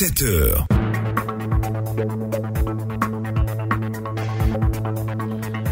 7h.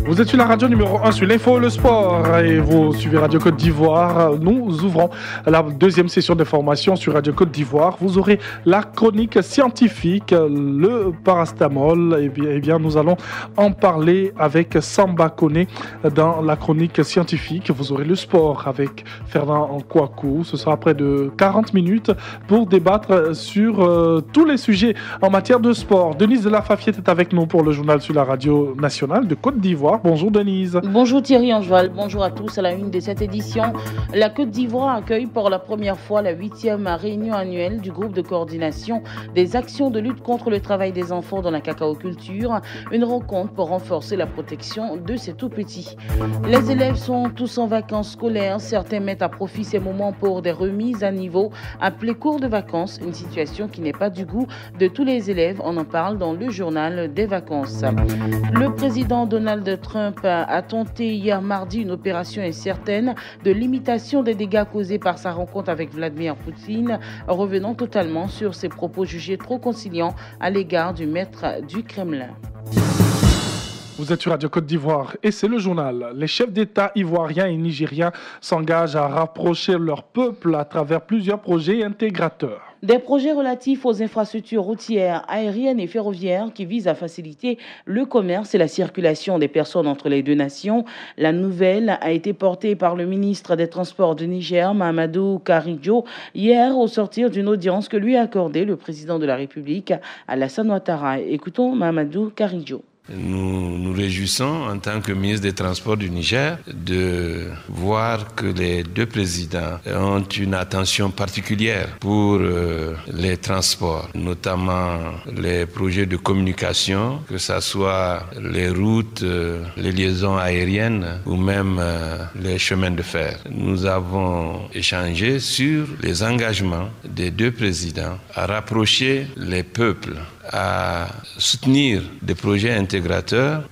Vous êtes sur la radio numéro 1 sur l'info et le sport et vous suivez Radio Côte d'Ivoire. Nous ouvrons la deuxième session d'information sur Radio Côte d'Ivoire. Vous aurez la chronique scientifique, le paracétamol. Et bien, nous allons en parler avec Samba Koné dans la chronique scientifique. Vous aurez le sport avec Fernand Kouakou. Ce sera près de 40 minutes pour débattre sur tous les sujets en matière de sport. Denise de la Fafiette est avec nous pour le journal sur la radio nationale de Côte d'Ivoire. Bonjour Denise. Bonjour Thierry Angeval, bonjour à tous. À la une de cette édition, la Côte d'Ivoire accueille pour la première fois la 8e réunion annuelle du groupe de coordination des actions de lutte contre le travail des enfants dans la cacaoculture. Une rencontre pour renforcer la protection de ces tout-petits. Les élèves sont tous en vacances scolaires. Certains mettent à profit ces moments pour des remises à niveau appelées cours de vacances. Une situation qui n'est pas du goût de tous les élèves. On en parle dans le journal des vacances. Le président Donald Trump a tenté hier mardi une opération incertaine de limitation des dégâts causés par sa rencontre avec Vladimir Poutine, revenant totalement sur ses propos jugés trop conciliants à l'égard du maître du Kremlin. Vous êtes sur Radio Côte d'Ivoire et c'est le journal. Les chefs d'État ivoiriens et nigériens s'engagent à rapprocher leur peuple à travers plusieurs projets intégrateurs. Des projets relatifs aux infrastructures routières, aériennes et ferroviaires qui visent à faciliter le commerce et la circulation des personnes entre les deux nations. La nouvelle a été portée par le ministre des Transports du Niger, Mahamadou Karidjo, hier au sortir d'une audience que lui a accordée le président de la République, Alassane Ouattara. Écoutons Mahamadou Karidjo. Nous nous réjouissons en tant que ministre des Transports du Niger de voir que les deux présidents ont une attention particulière pour les transports, notamment les projets de communication, que ce soit les routes, les liaisons aériennes ou même les chemins de fer. Nous avons échangé sur les engagements des deux présidents à rapprocher les peuples, à soutenir des projets intégrateurs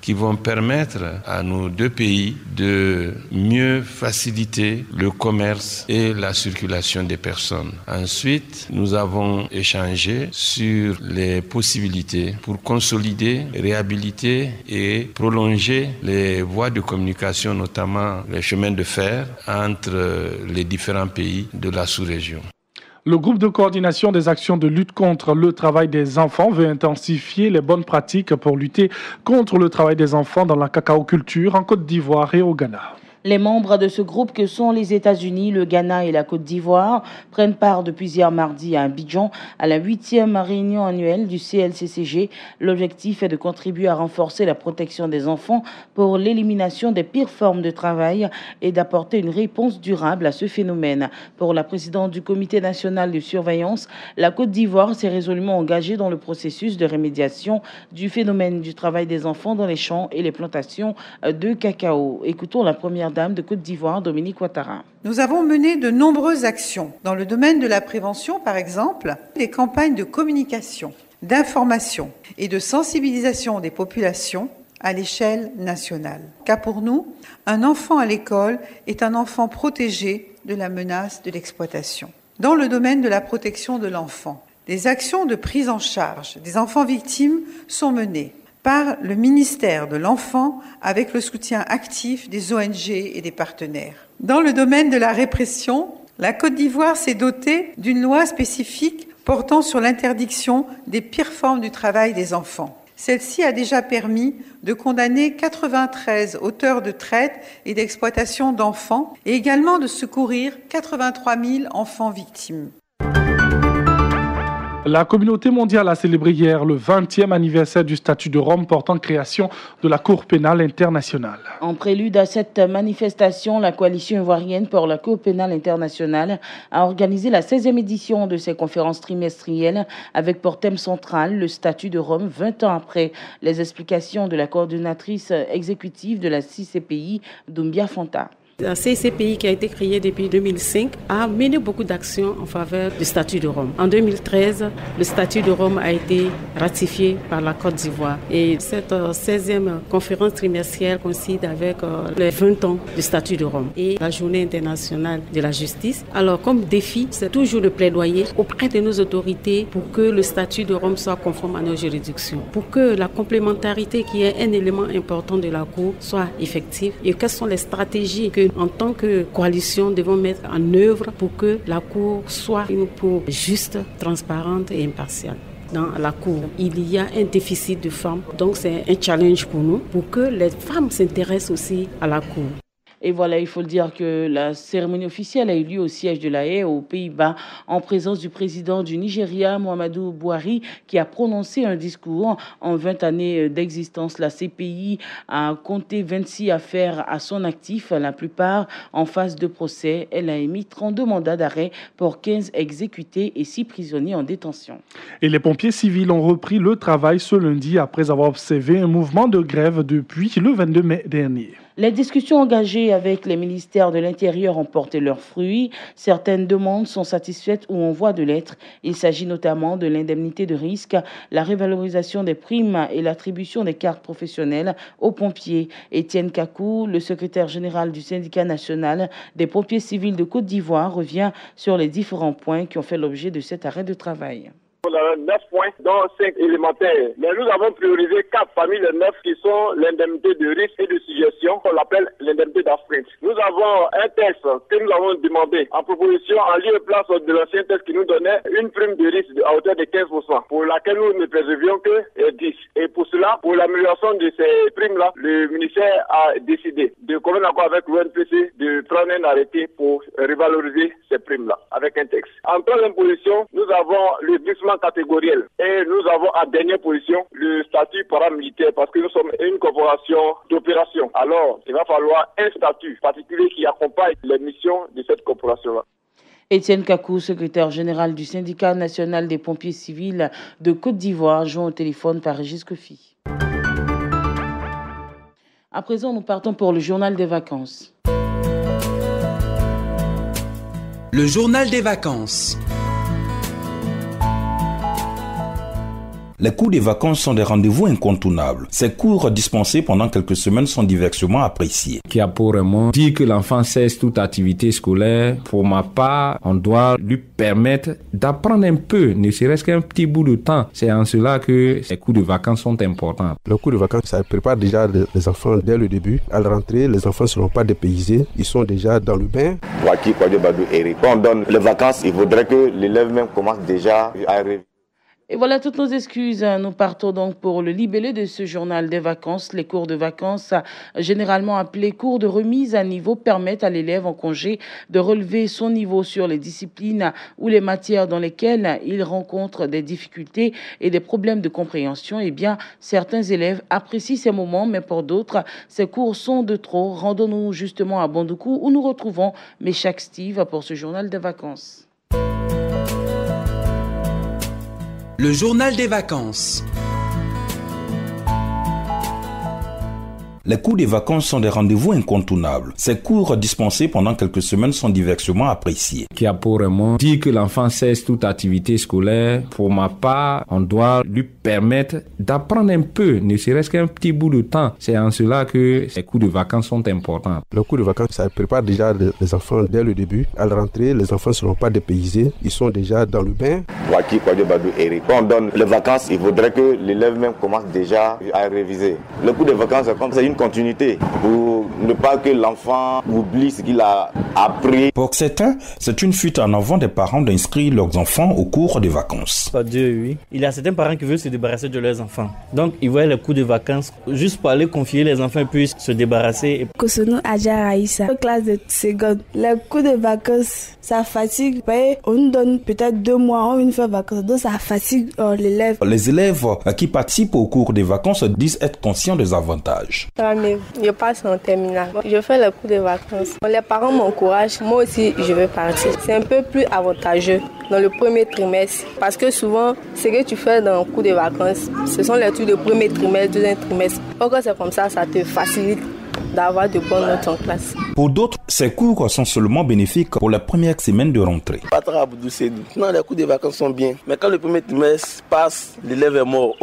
qui vont permettre à nos deux pays de mieux faciliter le commerce et la circulation des personnes. Ensuite, nous avons échangé sur les possibilités pour consolider, réhabiliter et prolonger les voies de communication, notamment les chemins de fer entre les différents pays de la sous-région. Le groupe de coordination des actions de lutte contre le travail des enfants veut intensifier les bonnes pratiques pour lutter contre le travail des enfants dans la cacaoculture en Côte d'Ivoire et au Ghana. Les membres de ce groupe que sont les États-Unis, le Ghana et la Côte d'Ivoire prennent part depuis hier mardi à Abidjan à la 8e réunion annuelle du CLCCG. L'objectif est de contribuer à renforcer la protection des enfants pour l'élimination des pires formes de travail et d'apporter une réponse durable à ce phénomène. Pour la présidente du Comité national de surveillance, la Côte d'Ivoire s'est résolument engagée dans le processus de rémédiation du phénomène du travail des enfants dans les champs et les plantations de cacao. Écoutons la première dame de Côte d'Ivoire, Dominique Ouattara. Nous avons mené de nombreuses actions. Dans le domaine de la prévention, par exemple, les campagnes de communication, d'information et de sensibilisation des populations à l'échelle nationale. Car pour nous, un enfant à l'école est un enfant protégé de la menace de l'exploitation. Dans le domaine de la protection de l'enfant, des actions de prise en charge des enfants victimes sont menées par le ministère de l'Enfant avec le soutien actif des ONG et des partenaires. Dans le domaine de la répression, la Côte d'Ivoire s'est dotée d'une loi spécifique portant sur l'interdiction des pires formes du travail des enfants. Celle-ci a déjà permis de condamner 93 auteurs de traite et d'exploitation d'enfants et également de secourir 83 000 enfants victimes. La communauté mondiale a célébré hier le 20e anniversaire du statut de Rome portant création de la Cour pénale internationale. En prélude à cette manifestation, la coalition ivoirienne pour la Cour pénale internationale a organisé la 16e édition de ses conférences trimestrielles avec pour thème central le statut de Rome 20 ans après. Les explications de la coordonnatrice exécutive de la CCPI, Doumbia Fanta. La CCPI qui a été créée depuis 2005 a mené beaucoup d'actions en faveur du statut de Rome. En 2013, le statut de Rome a été ratifié par la Côte d'Ivoire. Et cette 16e conférence trimestrielle coïncide avec les 20 ans du statut de Rome et la journée internationale de la justice. Alors comme défi, c'est toujours le plaidoyer auprès de nos autorités pour que le statut de Rome soit conforme à nos juridictions, pour que la complémentarité qui est un élément important de la Cour soit effective et quelles sont les stratégies que, en tant que coalition, devons mettre en œuvre pour que la Cour soit une Cour juste, transparente et impartiale. Dans la Cour, il y a un déficit de femmes, donc c'est un challenge pour nous, pour que les femmes s'intéressent aussi à la Cour. Et voilà, il faut le dire que la cérémonie officielle a eu lieu au siège de la Haye, aux Pays-Bas, en présence du président du Nigeria, Muhammadu Buhari, qui a prononcé un discours. En 20 années d'existence, la CPI a compté 26 affaires à son actif, la plupart en phase de procès. Elle a émis 32 mandats d'arrêt pour 15 exécutés et 6 prisonniers en détention. Et les pompiers civils ont repris le travail ce lundi après avoir observé un mouvement de grève depuis le 22 mai dernier. Les discussions engagées avec les ministères de l'Intérieur ont porté leurs fruits. Certaines demandes sont satisfaites ou en voie de l'être. Il s'agit notamment de l'indemnité de risque, la révalorisation des primes et l'attribution des cartes professionnelles aux pompiers. Étienne Kakou, le secrétaire général du syndicat national des pompiers civils de Côte d'Ivoire, revient sur les différents points qui ont fait l'objet de cet arrêt de travail. On a 9 points, dont 5 élémentaires. Mais nous avons priorisé 4 parmi les 9 qui sont l'indemnité de risque et de suggestion, qu'on appelle l'indemnité d'astreinte. Nous avons un texte que nous avons demandé en proposition en lieu et place de l'ancien texte qui nous donnait une prime de risque à hauteur de 15%, pour laquelle nous ne préservions que 10. Et pour cela, pour l'amélioration de ces primes-là, le ministère a décidé de commun accord avec l'ONPC de prendre un arrêté pour revaloriser ces primes-là avec un texte. En troisième position, nous avons le glissement catégoriel. Et nous avons en dernière position le statut paramilitaire parce que nous sommes une corporation d'opération. Alors, il va falloir un statut particulier qui accompagne les missions de cette corporation-là. Étienne Kakou, secrétaire général du syndicat national des pompiers civils de Côte d'Ivoire, joint au téléphone par Régis Kofi. À présent, nous partons pour le journal des vacances. Le journal des vacances. Les cours des vacances sont des rendez-vous incontournables. Ces cours dispensés pendant quelques semaines sont diversement appréciés. Qui a pour moi dit que l'enfant cesse toute activité scolaire. Pour ma part, on doit lui permettre d'apprendre un peu, ne serait-ce qu'un petit bout de temps. C'est en cela que ces cours de vacances sont importants. Le cours de vacances, ça prépare déjà les enfants dès le début. À la rentrée, les enfants ne seront pas dépaysés. Ils sont déjà dans le bain. Quand on donne les vacances, il faudrait que l'élève même commence déjà à rêver. Et voilà toutes nos excuses. Nous partons donc pour le libellé de ce journal des vacances. Les cours de vacances, généralement appelés cours de remise à niveau, permettent à l'élève en congé de relever son niveau sur les disciplines ou les matières dans lesquelles il rencontre des difficultés et des problèmes de compréhension. Eh bien, certains élèves apprécient ces moments, mais pour d'autres, ces cours sont de trop. Rendons-nous justement à Bandoukou où nous retrouvons Méchac Steve pour ce journal des vacances. Le journal des vacances. Les cours des vacances sont des rendez-vous incontournables. Ces cours dispensés pendant quelques semaines sont diversement appréciés. Qui a pour moi dit que l'enfant cesse toute activité scolaire. Pour ma part, on doit lui permettre d'apprendre un peu, ne serait-ce qu'un petit bout de temps. C'est en cela que ces cours de vacances sont importants. Le cours de vacances, ça prépare déjà les enfants dès le début. À la rentrée, les enfants ne seront pas dépaysés. Ils sont déjà dans le bain. Quand on donne les vacances, il faudrait que l'élève même commence déjà à réviser. Le cours de vacances, c'est une continuité pour ne pas que l'enfant oublie ce qu'il a appris. Pour certains, c'est une fuite en avant des parents d'inscrire leurs enfants au cours des vacances. Dieu, oui. Il y a certains parents qui veulent se débarrasser de leurs enfants. Donc, ils voient les cours de vacances juste pour aller confier les enfants puissent se débarrasser. Kosono Adja Raïssa, classe de seconde. Les cours de vacances, ça fatigue. On nous donne peut-être 2 mois, on vient faire vacances. Donc, ça fatigue l'élève. Les élèves qui participent au cours des vacances disent être conscients des avantages. Je passe en terminale. Je fais le cours de vacances. Les parents m'encouragent. Moi aussi, je vais partir. C'est un peu plus avantageux dans le premier trimestre. Parce que souvent, ce que tu fais dans le cours de vacances, ce sont les trucs de premier trimestre, deuxième trimestre. Pourquoi c'est comme ça, ça te facilite d'avoir de bonnes notes en classe. Pour d'autres, ces cours sont seulement bénéfiques pour la première semaine de rentrée. Patra Aboudou Sédou. Non, les cours de vacances sont bien. Mais quand le premier trimestre passe, l'élève est mort.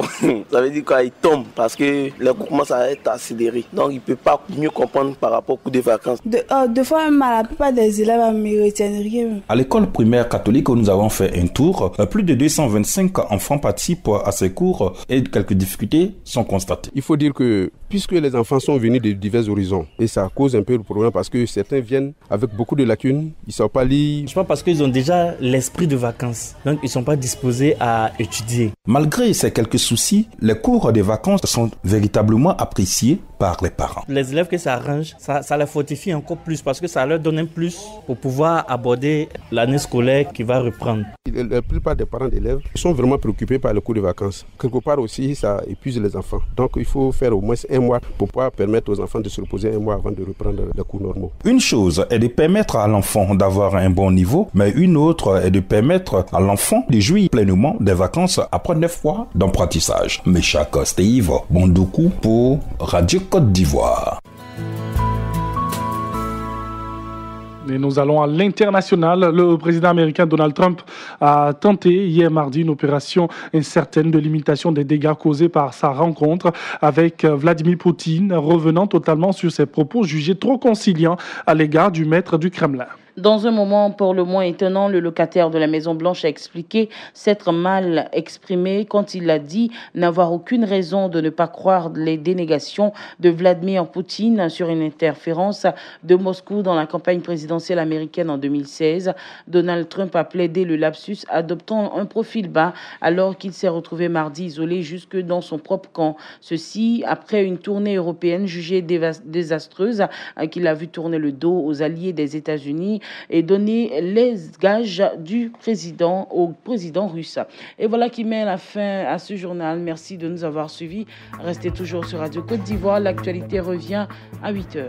Ça veut dire qu'il tombe parce que les cours commencent à être accélérés. Donc il ne peut pas mieux comprendre par rapport aux cours de vacances. Deux fois même, la plupart des élèves ne retiennent rien. À l'école primaire catholique où nous avons fait un tour, plus de 225 enfants participent à ces cours et quelques difficultés sont constatées. Il faut dire que puisque les enfants sont venus de divers horizons, et ça cause un peu le problème parce que certains viennent avec beaucoup de lacunes, ils ne savent pas lire. Je pense parce qu'ils ont déjà l'esprit de vacances, donc ils ne sont pas disposés à étudier. Malgré ces quelques soucis, les cours de vacances sont véritablement appréciés par les parents. Les élèves que ça arrange, ça les fortifie encore plus parce que ça leur donne un plus pour pouvoir aborder l'année scolaire qui va reprendre. La plupart des parents d'élèves sont vraiment préoccupés par le cours de vacances. Quelque part aussi, ça épuise les enfants. Donc il faut faire au moins un mois pour pouvoir permettre aux enfants de se reposer un mois avant de reprendre les cours normaux. Une chose est de permettre à l'enfant d'avoir un bon niveau, mais une autre est de permettre à l'enfant de jouir pleinement des vacances après 9 mois d'apprentissage. Méchac Steve Bondoukou pour Radio Côte d'Ivoire. Et nous allons à l'international. Le président américain Donald Trump a tenté hier mardi une opération incertaine de limitation des dégâts causés par sa rencontre avec Vladimir Poutine, revenant totalement sur ses propos jugés trop conciliants à l'égard du maître du Kremlin. Dans un moment pour le moins étonnant, le locataire de la Maison-Blanche a expliqué s'être mal exprimé quand il a dit n'avoir aucune raison de ne pas croire les dénégations de Vladimir Poutine sur une interférence de Moscou dans la campagne présidentielle américaine en 2016. Donald Trump a plaidé le lapsus, adoptant un profil bas alors qu'il s'est retrouvé mardi isolé jusque dans son propre camp. Ceci après une tournée européenne jugée désastreuse qu'il a vu tourner le dos aux alliés des États-Unis et donner les gages du président au président russe. Et voilà qui met la fin à ce journal. Merci de nous avoir suivis. Restez toujours sur Radio Côte d'Ivoire. L'actualité revient à 8h.